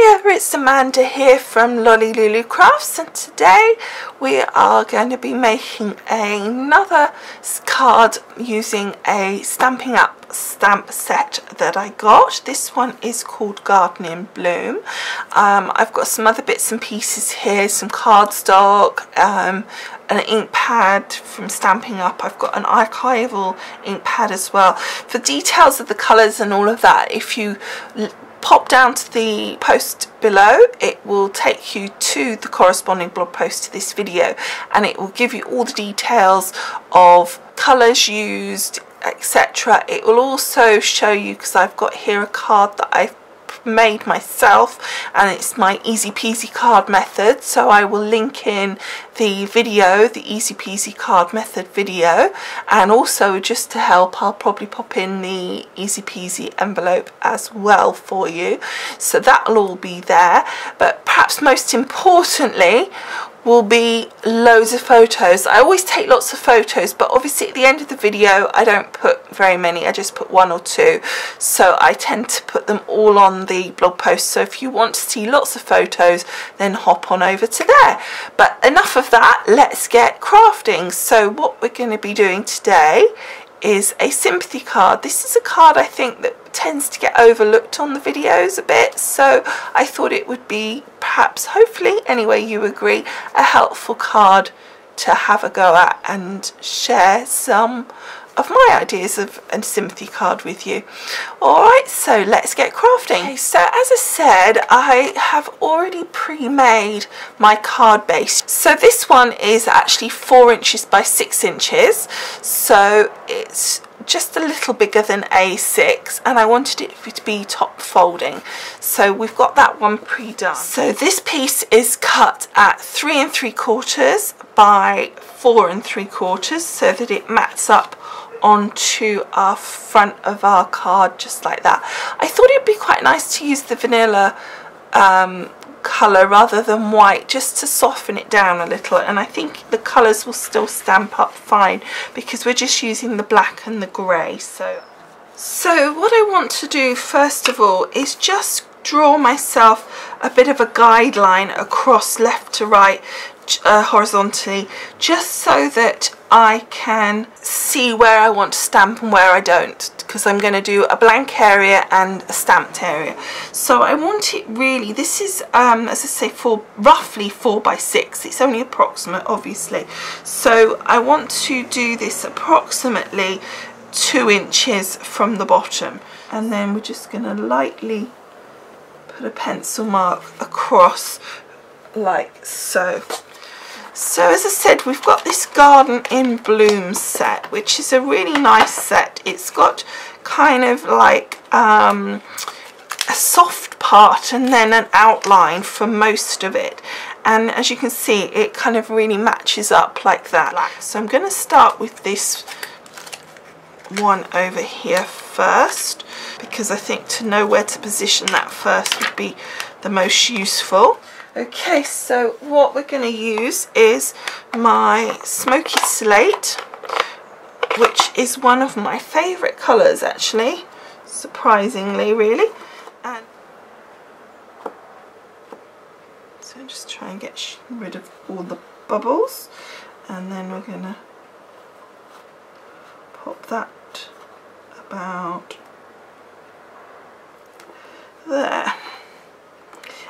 Hiya, it's Amanda here from Lolli Lulu Crafts, and today we are going to be making another card using a Stampin' Up stamp set that I got. This one is called Garden in Bloom. I've got some other bits and pieces here, some cardstock, an ink pad from Stampin' Up. I've got an archival ink pad as well. For details of the colours and all of that, if you pop down to the post below, it will take you to the corresponding blog post to this video, and it will give you all the details of colours used, etc. It will also show you, because I've got here a card that I've made myself, and it's my easy peasy card method, so I will link in the video, the easy peasy card method video, and also just to help I'll probably pop in the easy peasy envelope as well for you, so that'll all be there. But perhaps most importantly will be loads of photos. I always take lots of photos, but obviously at the end of the video I don't put very many, I just put one or two, so I tend to put them all on the blog post. So if you want to see lots of photos, then hop on over to there. But enough of that, let's get crafting. So what we're going to be doing today is a sympathy card. This is a card I think that tends to get overlooked on the videos a bit, so I thought it would be, perhaps, hopefully, anyway you agree, a helpful card to have a go at and share some of my ideas of a sympathy card with you. Alright, so let's get crafting. Okay, so as I said, I have already pre-made my card base. So this one is actually 4 inches by 6 inches, so it's just a little bigger than A6, and I wanted it to be top folding, so we've got that one pre-done. So this piece is cut at 3 3/4 by 4 3/4, so that it mats up onto our front of our card just like that. I thought it'd be quite nice to use the vanilla colour rather than white, just to soften it down a little, and I think the colours will still stamp up fine because we're just using the black and the grey. So what I want to do first of all is just draw myself a bit of a guideline across left to right, horizontally, just so that I can see where I want to stamp and where I don't, because I'm going to do a blank area and a stamped area. So I want it really, this is as I say, roughly 4 by 6. It's only approximate, obviously, so I want to do this approximately 2 inches from the bottom, and then we're just going to lightly put a pencil mark across like so. So as I said, we've got this Garden in Bloom set, which is a really nice set. It's got kind of like a soft part and then an outline for most of it, and as you can see, it kind of really matches up like that. So I'm going to start with this one over here first, because I think to know where to position that first would be the most useful. Okay, so what we're going to use is my Smoky Slate, which is one of my favourite colours actually, surprisingly really. And so just try and get rid of all the bubbles, and then we're going to pop that about there.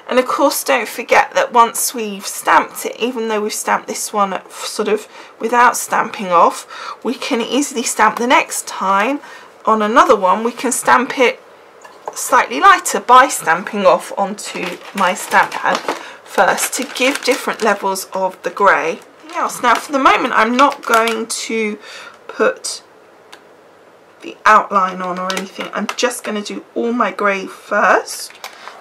And of course, don't forget that once we've stamped it, even though we've stamped this one sort of without stamping off, we can easily stamp the next time on another one. We can stamp it slightly lighter by stamping off onto my stamp pad first to give different levels of the grey. Now for the moment, I'm not going to put the outline on or anything. I'm just going to do all my grey first.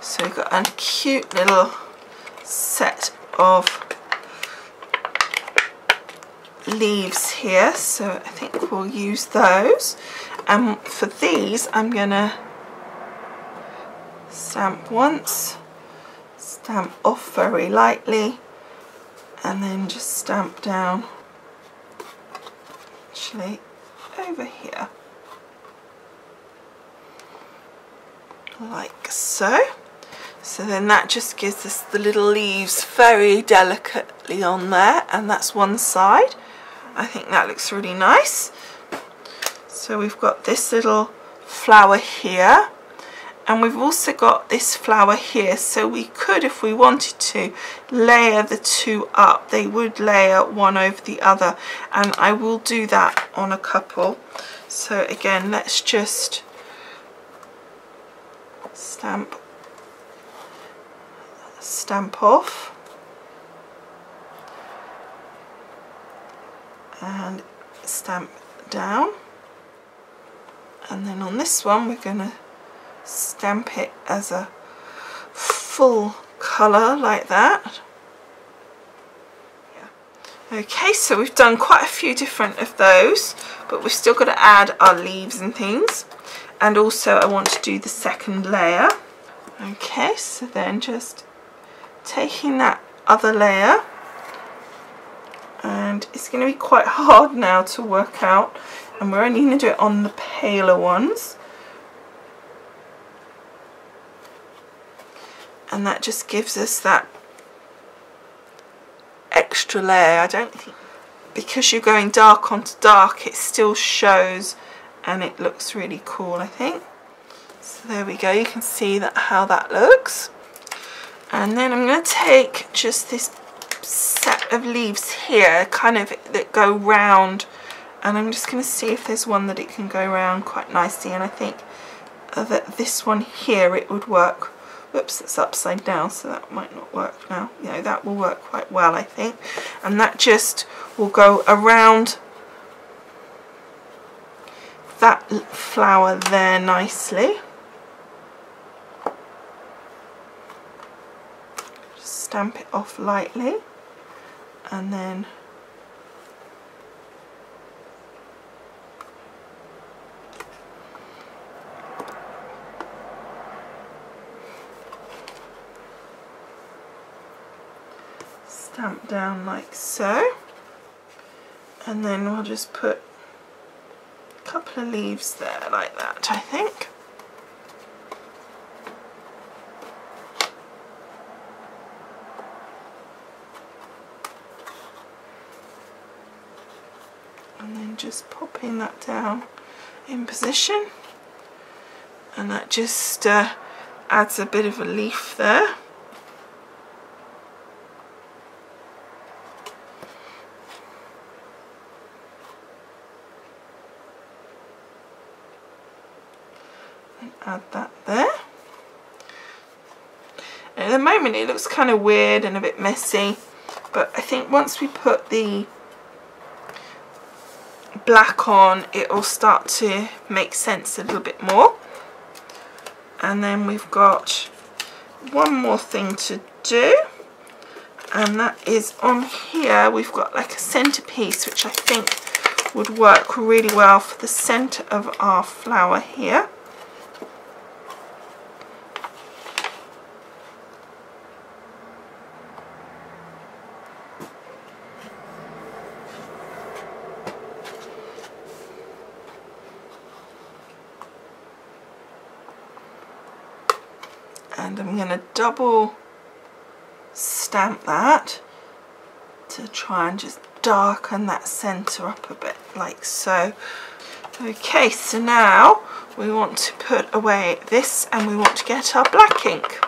So we've got a cute little set of leaves here, so I think we'll use those. And for these, I'm going to stamp once, stamp off very lightly, and then just stamp down actually over here like so. So then that just gives us the little leaves very delicately on there, and that's one side. I think that looks really nice. So we've got this little flower here, and we've also got this flower here, so we could, if we wanted to, layer the two up. They would layer one over the other, and I will do that on a couple. So again, let's just stamp off, and stamp down, and then on this one we're going to stamp it as a full colour like that. Yeah. Okay, so we've done quite a few different of those, but we've still got to add our leaves and things, and also I want to do the second layer. Okay, so then just taking that other layer, and it's going to be quite hard now to work out, and we're only going to do it on the paler ones, and that just gives us that extra layer. I don't think, because you're going dark onto dark, it still shows and it looks really cool, I think. So there we go, you can see that how that looks. And then I'm going to take just this set of leaves here, kind of that go round, and I'm just going to see if there's one that it can go round quite nicely, and I think that this one here it would work. Whoops, it's upside down, so that might not work now. You know, that will work quite well, I think, and that just will go around that flower there nicely. Stamp it off lightly, and then stamp down like so, and then we'll just put a couple of leaves there like that, I think. And then just popping that down in position, and that just adds a bit of a leaf there. And add that there. And at the moment it looks kind of weird and a bit messy, but I think once we put the black on, it will start to make sense a little bit more. And then we've got one more thing to do, and that is on here we've got like a centerpiece, which I think would work really well for the center of our flower here. And I'm going to double stamp that to try and just darken that centre up a bit, like so. Okay, so now we want to put away this, and we want to get our black ink.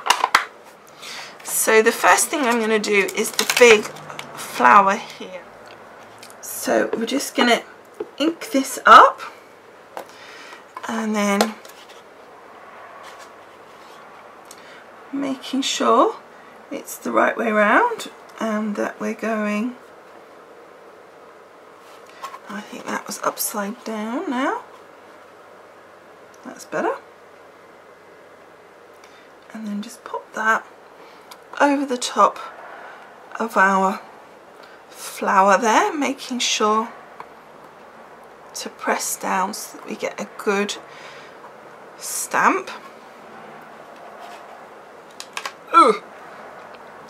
So the first thing I'm going to do is the big flower here. So we're just going to ink this up, and then making sure it's the right way around, and that we're going, I think that was upside down now, that's better, and then just pop that over the top of our flower there, making sure to press down so that we get a good stamp. Ooh.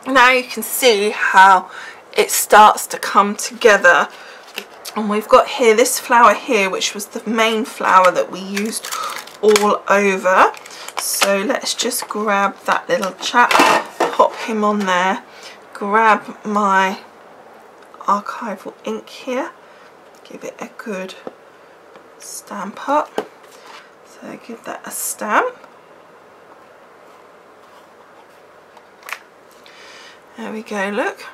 Now you can see how it starts to come together, and we've got here this flower here, which was the main flower that we used all over. So let's just grab that little chap, pop him on there, grab my archival ink here, give it a good stamp up. So give that a stamp. There we go, look.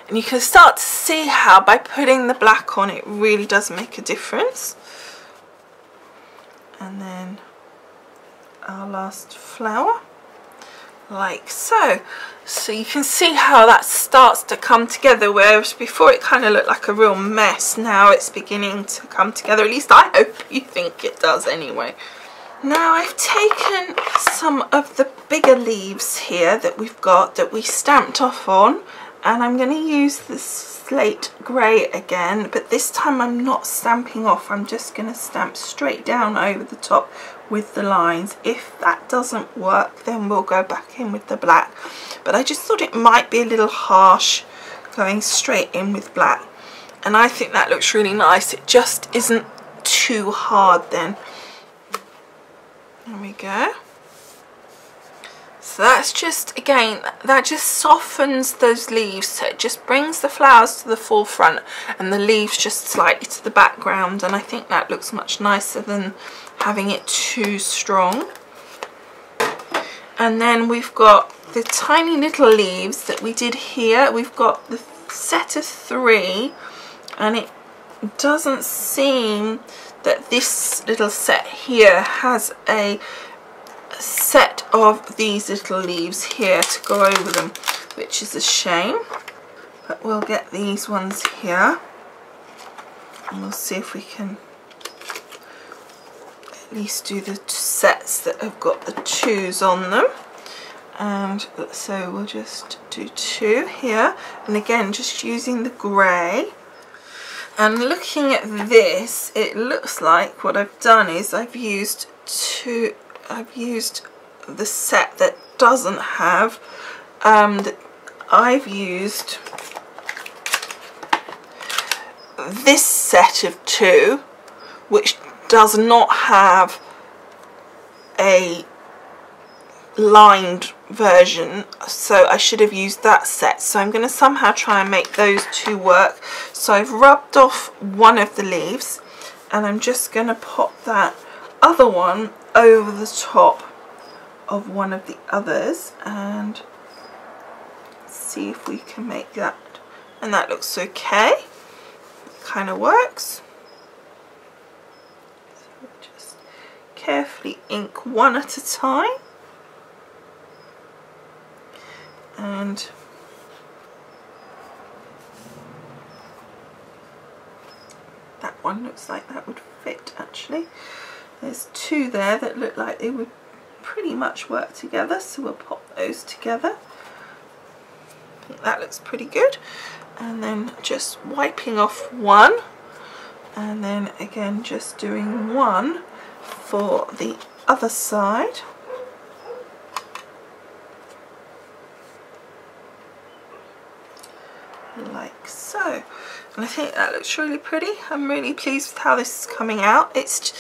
And you can start to see how by putting the black on it really does make a difference. And then our last flower, like so. So you can see how that starts to come together, whereas before it kind of looked like a real mess. Now it's beginning to come together, at least I hope you think it does anyway. Now I've taken some of the bigger leaves here that we've got that we stamped off on, and I'm going to use the slate grey again, but this time I'm not stamping off, I'm just going to stamp straight down over the top with the lines. If that doesn't work, then we'll go back in with the black, but I just thought it might be a little harsh going straight in with black, and I think that looks really nice. It just isn't too hard then. There we go. So that's just, again, that just softens those leaves, so it just brings the flowers to the forefront and the leaves just slightly to the background, and I think that looks much nicer than having it too strong. And then we've got the tiny little leaves that we did here. We've got the set of 3, and it doesn't seem that this little set here has a set of these little leaves here to go over them, which is a shame, but we'll get these ones here and we'll see if we can at least do the sets that have got the 2s on them. And so we'll just do 2 here, and again just using the grey. And looking at this, it looks like what I've done is I've used the set that doesn't have, I've used this set of 2, which does not have a lined version, so I should have used that set. So I'm going to somehow try and make those 2 work. So I've rubbed off one of the leaves, and I'm just going to pop that other one over the top of one of the others and see if we can make that, and that looks okay. It kind of works. So just carefully ink one at a time, and that one looks like that would fit actually. There's 2 there that look like they would pretty much work together, so we'll pop those together. I think that looks pretty good. And then just wiping off one, and then again just doing one for the other side. Like so. And I think that looks really pretty. I'm really pleased with how this is coming out. It's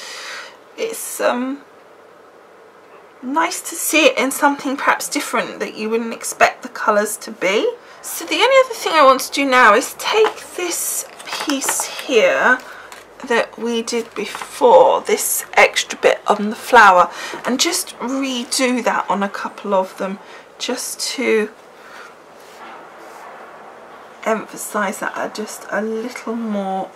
nice to see it in something perhaps different that you wouldn't expect the colours to be. So the only other thing I want to do now is take this piece here that we did before, this extra bit on the flower, and just redo that on a couple of them, just to emphasize that just a little more.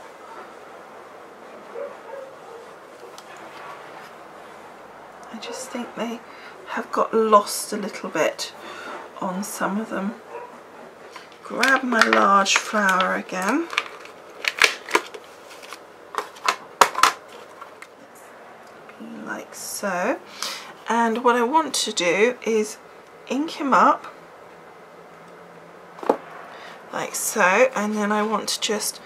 I just think they have got lost a little bit on some of them. Grab my large flower again. Like so. And what I want to do is ink him up like so, and then I want to just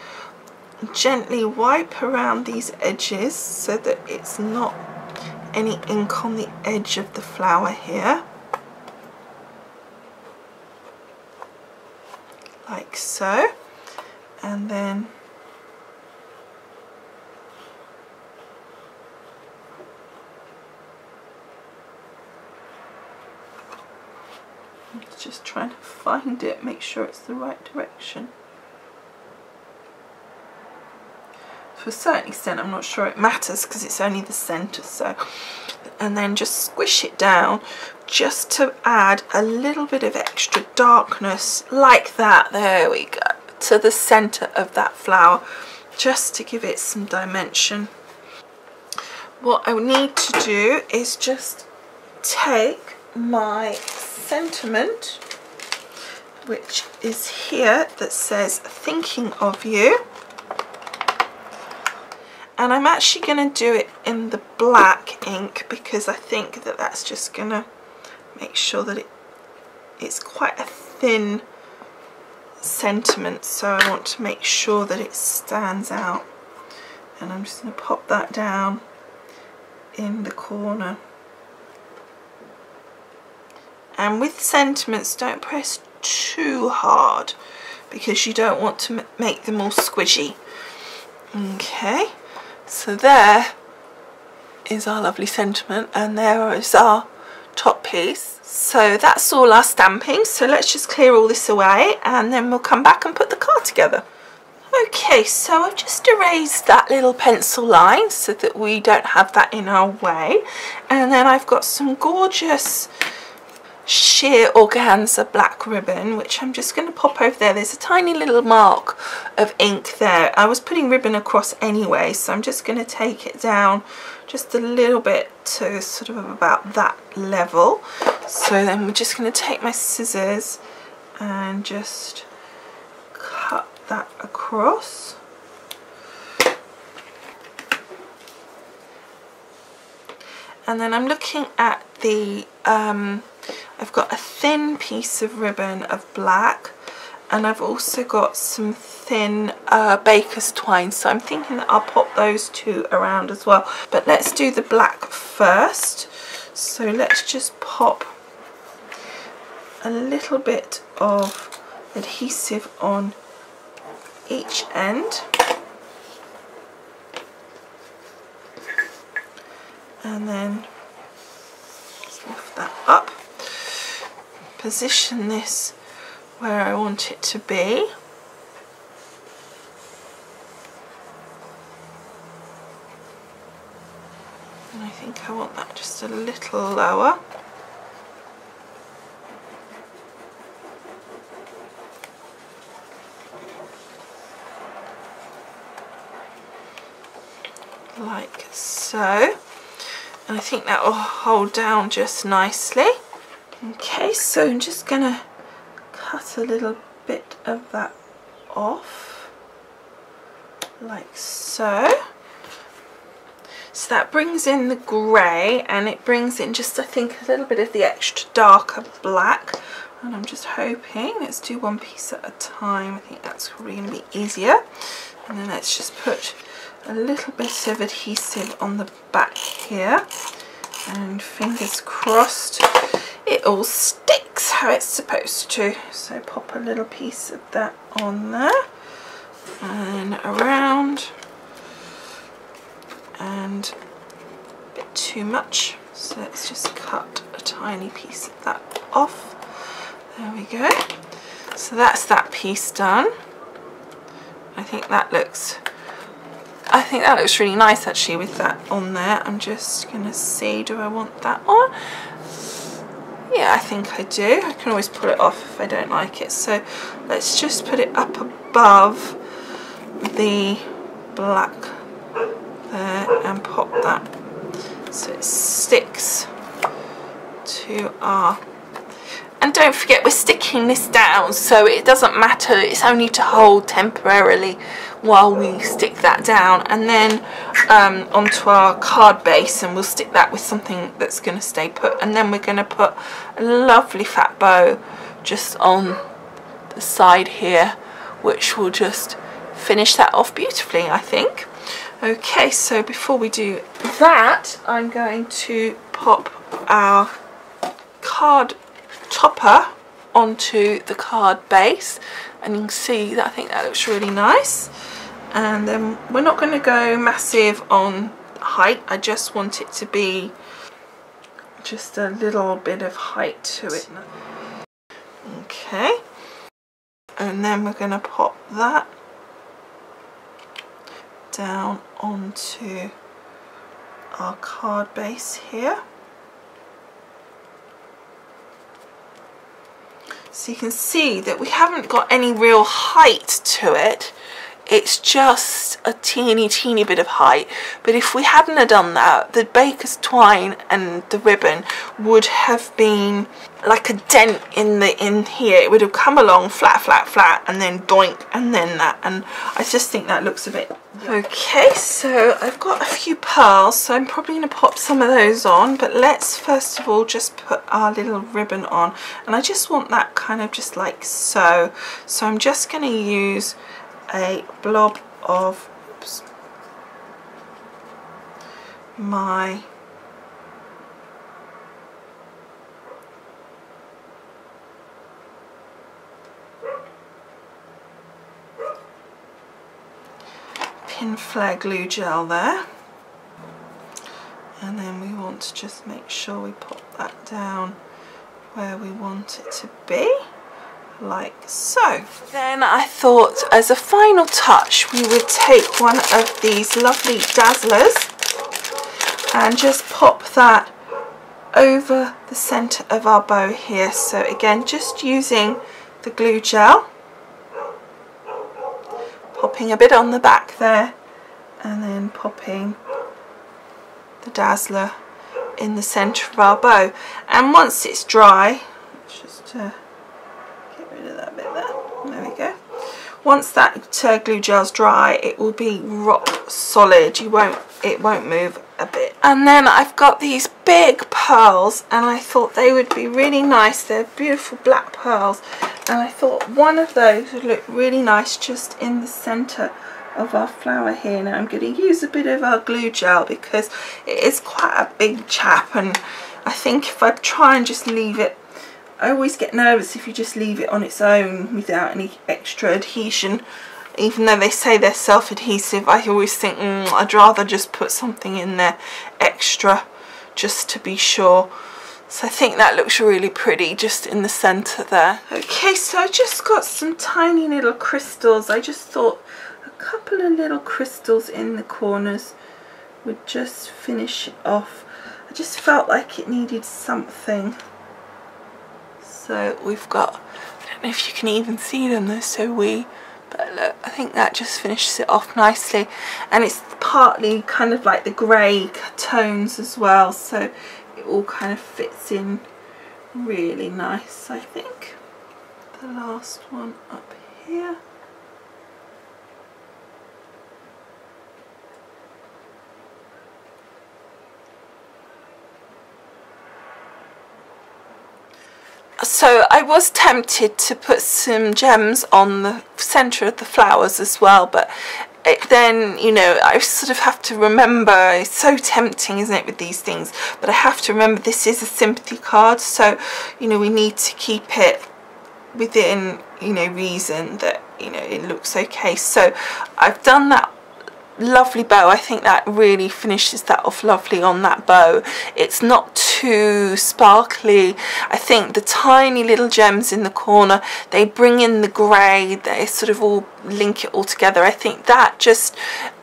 gently wipe around these edges so that it's not any ink on the edge of the flower here, like so, and then I'm just trying to find it, make sure it's the right direction. To a certain extent I'm not sure it matters because it's only the centre, so, and then just squish it down just to add a little bit of extra darkness like that, there we go, to the centre of that flower, just to give it some dimension. What I need to do is just take my sentiment, which is here, that says thinking of you, and I'm actually going to do it in the black ink because I think that that's just going to make sure that it's quite a thin sentiment, so I want to make sure that it stands out, and I'm just going to pop that down in the corner. And with sentiments, don't press too hard because you don't want to make them all squishy. Okay, so there is our lovely sentiment, and there is our top piece. So that's all our stamping, so let's just clear all this away and then we'll come back and put the card together. Okay, so I've just erased that little pencil line so that we don't have that in our way, and then I've got some gorgeous sheer organza black ribbon, which I'm just going to pop over there. There's a tiny little mark of ink there. I was putting ribbon across anyway, so I'm just going to take it down just a little bit to sort of about that level. So then we're just going to take my scissors and just cut that across. And then I'm looking at the I've got a thin piece of ribbon of black, and I've also got some thin baker's twine, so I'm thinking that I'll pop those two around as well. But let's do the black first. So let's just pop a little bit of adhesive on each end, and then lift that up, position this where I want it to be, and I think I want that just a little lower. Like so. And I think that will hold down just nicely. Okay, so I'm just going to cut a little bit of that off, like so. So that brings in the grey, and it brings in just, I think, a little bit of the extra darker black. And I'm just hoping, let's do one piece at a time. I think that's probably going to be easier. And then let's just put a little bit of adhesive on the back here, and fingers crossed it all sticks how it's supposed to. So pop a little piece of that on there and around, and a bit too much, so let's just cut a tiny piece of that off. There we go. So that's that piece done. I think that looks really nice actually with that on there. I'm just gonna see, do I want that on? Yeah, I think I do. I can always pull it off if I don't like it. So let's just put it up above the black there and pop that so it sticks to our... And don't forget, we're sticking this down, so it doesn't matter, it's only to hold temporarily while we stick that down, and then onto our card base, and we'll stick that with something that's going to stay put. And then we're going to put a lovely fat bow just on the side here, which will just finish that off beautifully, I think. Okay, so before we do that, I'm going to pop our card topper onto the card base, and you can see that I think that looks really nice. And then we're not going to go massive on height, I just want it to be just a little bit of height to it. Okay, and then we're going to pop that down onto our card base here. So you can see that we haven't got any real height to it. It's just a teeny bit of height, but if we hadn't have done that, the baker's twine and the ribbon would have been like a dent in here. It would have come along flat, and then doink, and then that, and I just think that looks a bit... Okay, so I've got a few pearls, so I'm probably going to pop some of those on, but let's first of all just put our little ribbon on, and I just want that kind of just like so. So I'm just going to use a blob of my pin flare glue gel there, and then we want to just make sure we pop that down where we want it to be, like so. Then I thought as a final touch we would take one of these lovely dazzlers and just pop that over the centre of our bow here. So again, just using the glue gel, popping a bit on the back there, and then popping the dazzler in the centre of our bow. And once it's dry, just get rid of that bit there we go. Once that glue gel's dry, it will be rock solid. It won't move a bit. And then I've got these big pearls, and I thought they would be really nice. They're beautiful black pearls, and I thought one of those would look really nice just in the centre of our flower here. Now I'm going to use a bit of our glue gel because it is quite a big chap, and I think if I try and just leave it, I always get nervous if you just leave it on its own without any extra adhesion. Even though they say they're self-adhesive, I always think I'd rather just put something in there extra just to be sure. So I think that looks really pretty just in the centre there. Okay, so I just got some tiny little crystals. I just thought a couple of little crystals in the corners would just finish it off. I just felt like it needed something. So we've got, I don't know if you can even see them, they're so wee, but look, I think that just finishes it off nicely, and it's partly kind of like the grey tones as well, so it all kind of fits in really nice. I think the last one up here. So I was tempted to put some gems on the centre of the flowers as well, but then, you know, I sort of have to remember, it's so tempting, isn't it, with these things, but I have to remember this is a sympathy card, so, you know, we need to keep it within, you know, reason that, you know, it looks okay. So I've done that lovely bow. I think that really finishes that off lovely on that bow. It's not too sparkly. I think the tiny little gems in the corner, they bring in the grey, they sort of all link it all together. I think that just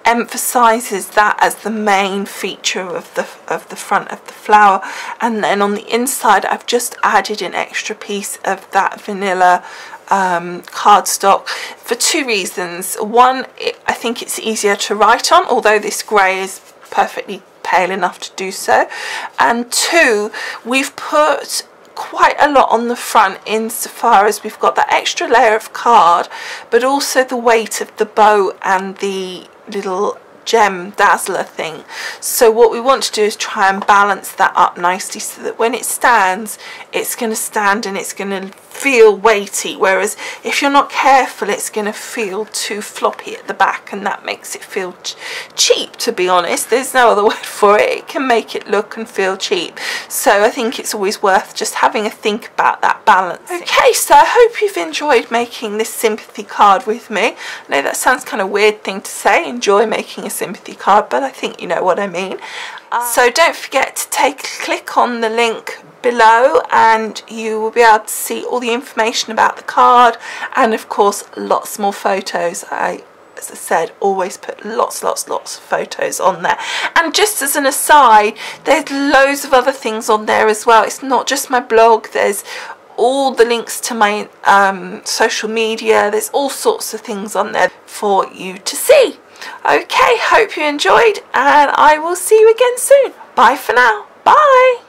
emphasizes that as the main feature of the front of the flower. And then on the inside I've just added an extra piece of that vanilla cardstock for two reasons. One, I think it's easier to write on, although this grey is perfectly pale enough to do so, and two, we've put quite a lot on the front insofar as we've got that extra layer of card, but also the weight of the bow and the little gem dazzler thing. So what we want to do is try and balance that up nicely so that when it stands, it's going to stand and it's going to feel weighty, whereas if you're not careful it's going to feel too floppy at the back, and that makes it feel cheap, to be honest. There's no other word for it. It can make it look and feel cheap. So I think it's always worth just having a think about that balance. Okay, so I hope you've enjoyed making this sympathy card with me. I know that sounds kind of weird thing to say, enjoy making a sympathy card, but I think you know what I mean. So don't forget to click on the link below, and you will be able to see all the information about the card, and of course lots more photos. As I said, always put lots of photos on there. And just as an aside, there's loads of other things on there as well. It's not just my blog, there's all the links to my social media. There's all sorts of things on there for you to see. Okay, hope you enjoyed, and I will see you again soon. Bye for now. Bye.